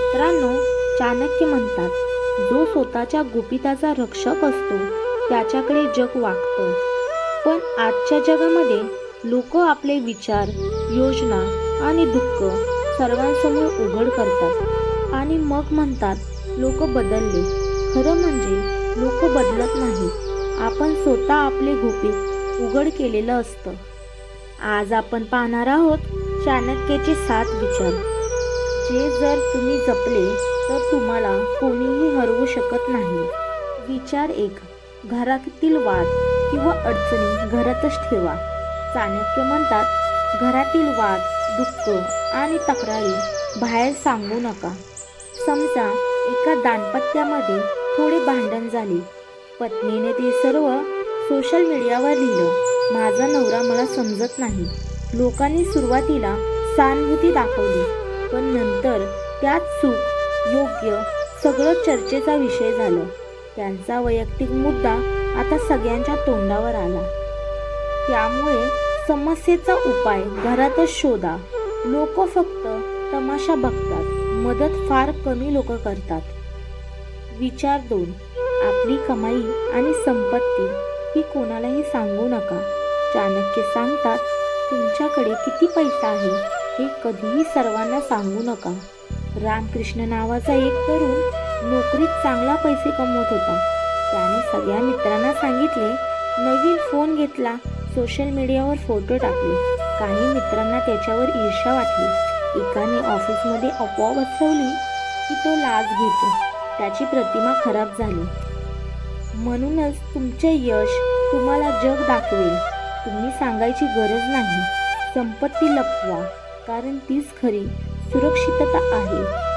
मित्रांनो, चाणक्य म्हणतात, जो स्वतःच्या गुपिताचा रक्षक असतो त्याच्याकडे जग वागतं. पण आजच्या जगामध्ये लोक आपले विचार, योजना आणि दुःख सर्वांसमोर उघड करतात आणि मग म्हणतात लोक बदलले. खरं म्हणजे लोक बदलत नाहीत, आपण स्वतः आपले गुपित उघड केलेलं असतं. आज आपण पाहणार आहोत चाणक्याचे 7 विचार, जे जर तुम्ही जपले तर तुम्हाला कोणीही हरवू शकत नाही. विचार 1. घरातील वाद किंवा अडचणी घरातच ठेवा. चाणक्य म्हणतात, घरातील वाद, दुःख आणि तक्रारी बाहेर सांगू नका. समजा एका दाम्पत्यामध्ये थोडे भांडण झाले. पत्नीने ते सर्व सोशल मीडियावर लिहिलं. माझा नवरा मला समजत नाही. लोकांनी सुरुवातीला सहानुभूती दाखवली, पण नंतर त्यात चूक, योग्य सगळं चर्चेचा विषय झालं. त्यांचा वैयक्तिक मुद्दा आता सगळ्यांच्या तोंडावर आला. त्यामुळे समस्येचा उपाय घरातच शोधा. लोक फक्त तमाशा बघतात, मदत फार कमी लोक करतात. विचार 2. आपली कमाई आणि संपत्ती ही कोणालाही सांगू नका. चाणक्य सांगतात, तुमच्याकडे किती पैसा आहे हे कधीही सर्वांना सांगू नका. रामकृष्ण नावाचा एक तरुण नोकरीत चांगला पैसे कमवत होता. त्याने सगळ्या मित्रांना सांगितले, नवीन फोन घेतला, सोशल मीडियावर फोटो टाकले. काही मित्रांना त्याच्यावर ईर्ष्या वाटली. एकाने ऑफिसमध्ये अफवा पसरवली की तो लाच घेतो. त्याची प्रतिमा खराब झाली. म्हणूनच तुमचे यश तुम्हाला जग दाखवेल, तुम्ही सांगायची गरज नाही. संपत्ती लपवा, कारण तीच खरी सुरक्षितता आहे.